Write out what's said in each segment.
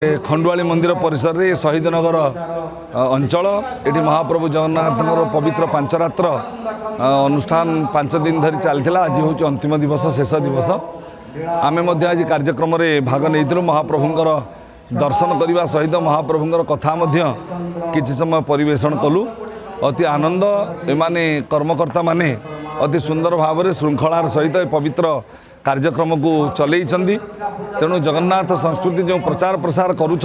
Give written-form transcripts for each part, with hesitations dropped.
खंडुआली मंदिर परिसर रे शहीद नगर अंचल ये महाप्रभु जगन्नाथ पवित्र पांचरात्र अनुष्ठान 5 दिन धरी चलता। आज हूँ अंतिम दिवस शेष दिवस। आमे आज कार्यक्रम रे भाग नहीं महाप्रभुंर दर्शन करने सहित महाप्रभुंर कथा किसी समय परिवेषण कलु। अति आनंद एमाने कर्मकर्ता माने अति सुंदर भाव में श्रृंखलार सहित पवित्र कार्यक्रम को चलई। तेणु जगन्नाथ संस्कृति जो प्रचार प्रसार करुँच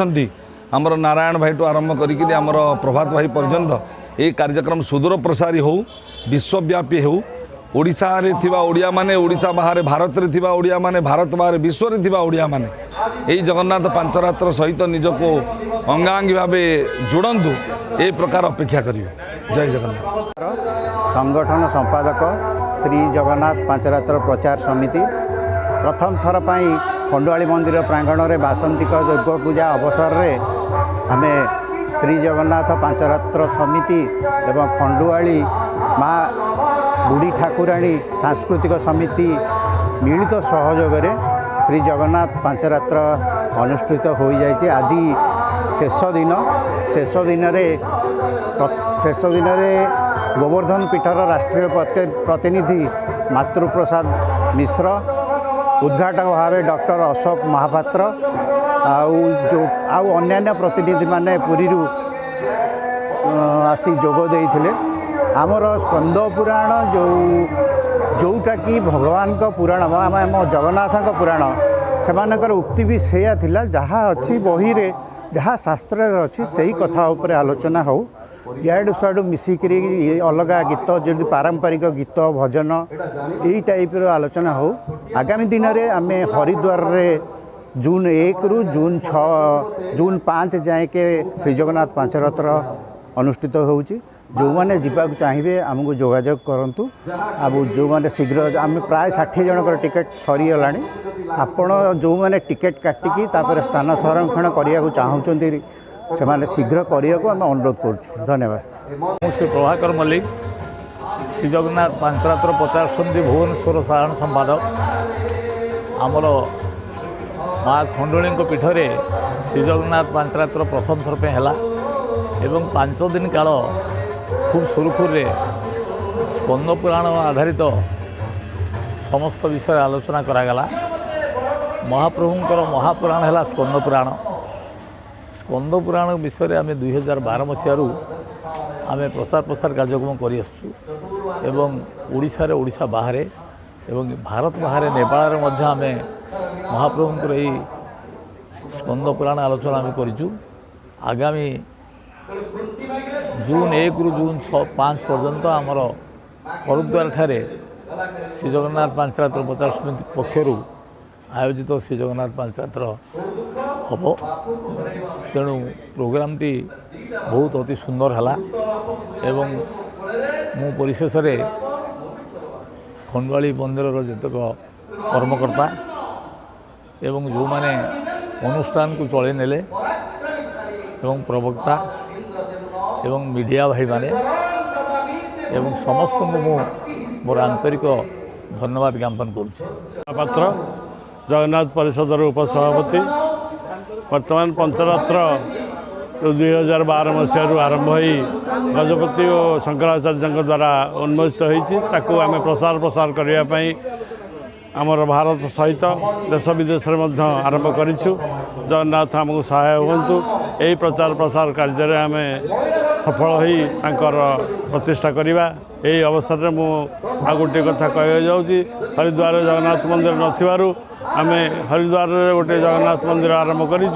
आमर नारायण भाई टू आरंभ करी आमर प्रभात भाई पर्यंत ये कार्यक्रम सुदूर प्रसारी हो विश्वव्यापी हो। ओडिशा रे थिबा ओडिया माने ओडिशा बाहर भारत रे थिबा ओडिया माने भारत बाहर विश्व रे थिबा ओडिया माने यही जगन्नाथ पांचरात्र सहित निजको अंगांगी भाव जोड़ंतु ए प्रकार अपेक्षा करियो। जय जगन्नाथ। संगठन संपादक श्री जगन्नाथ पांचरात्र प्रचार समिति प्रथम थर पाई खंडुआली मंदिर प्रांगण में बासंतिक दुर्गा पूजा अवसर में आम श्री जगन्नाथ पांचरात्र समिति एवं खंडुआली माँ बुढ़ी ठाकुराणी सांस्कृतिक समिति मिलित सहयोग श्री जगन्नाथ पांचरात्र अनुष्ठित हो जाए। आज शेष दिन गोवर्धन पीठर राष्ट्रीय प्रतिनिधि मातृप्रसाद मिश्र, उद्घाटक भाव डॉक्टर अशोक महापात्र आउ अन्यान्य प्रतिनिधि माने पुरी आसी जोग देइथिले। आमर स्कंद पुराण जोटा कि भगवान का पुराण आम जगन्नाथ का पुराण सेमानकर उक्ति भी सेया थिला। जहाँ अच्छी बही रे जहाँ शास्त्र अच्छी से ही कथा उपरे आलोचना हो। याडू साडू मिसिक अलग गीत जो पारंपरिक गीत भजन यही टाइप आलोचना हो। आगामी दिन में आम हरिद्वार रे जून 1 रु जून 5 जाए के श्री जगन्नाथ पांचरात्र अनुष्ठित होउची। जो मैंने जावाक चाहिए आमको जोगाजोग करूँ। अब जो मैंने शीघ्र आम प्राय 60 जनकर टिकेट सरीगला। आपण जो मैंने टिकेट काटिकी स्थान संरक्षण करने को चाहूँगी से माने शीघ्र करने को आम अनुरोध करुँ। धन्यवाद। श्री प्रभाकर मल्लिक श्री जगन्नाथ पांचरात्र प्रचार समिति भुवनेश्वर साधारण संपादक। आमर माँ खंडुआली पीठरे श्री जगन्नाथ पांचरात्र प्रथम थर पे हैला एवं 5 दिन काल खूब सुरखुर स्कंद पुराण आधारित समस्त विषय आलोचना करागला। महाप्रभुंकर महापुराण है स्कंद पुराण। स्कंद पुराण विषय आम 2012 मसीह आम प्रचार प्रसार कार्यक्रम कर ओडिशा बाहर एवं भारत बाहर नेपाल आम महाप्रभुंकर यही स्कंद पुराण आलोचना आम करूँ। आगामी जून 1 रु जून 5 पर्यंत आमर हरिद्वार ठारे श्री जगन्नाथ पांचरात्र प्रचार समिति पक्षर आयोजित श्री जगन्नाथ पांचरात्र हम। तेणु प्रोग्रामटी बहुत अति सुंदर है एवं मु परिशेष खंडुआली मंदिर जतक कर्मकर्ता एवं जो माने अनुष्ठान को चले नेले एवं प्रवक्ता एवं मीडिया भाई माने एवं समस्त को मोर आंतरिक धन्यवाद ज्ञापन करुच्ची। जगन्नाथ परिषदर उपसभापति वर्तमान पंचरात्र 2012 मसीह आरंभ हो गजपति और शंकराचार्य द्वारा उन्मोचित होती आम प्रसार प्रसार करने आमर भारत सहित देश विदेश में आरंभ करूँ। जगन्नाथ आमको सहाय हूँ। यही प्रचार प्रसार कार्य आम सफल हो प्रतिष्ठा करवा। यही अवसर में मुझे गोटे कथा कह जाऊँगी। हरिद्वार जगन्नाथ मंदिर नथिबारु आम हरिद्वार गोटे जगन्नाथ मंदिर आरंभ करूँ।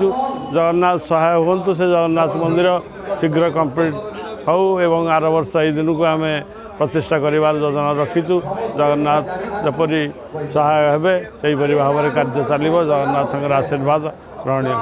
जगन्नाथ सहाय हूँ से जगन्नाथ मंदिर शीघ्र कंप्लीट हो एवं आर वर्ष यही दिन को आम प्रतिष्ठा करार योजना रखीचु। जगन्नाथ जपरी सहाय हेबे से भाव में कार्य चलो। जगन्नाथ आशीर्वाद ग्रहणीय।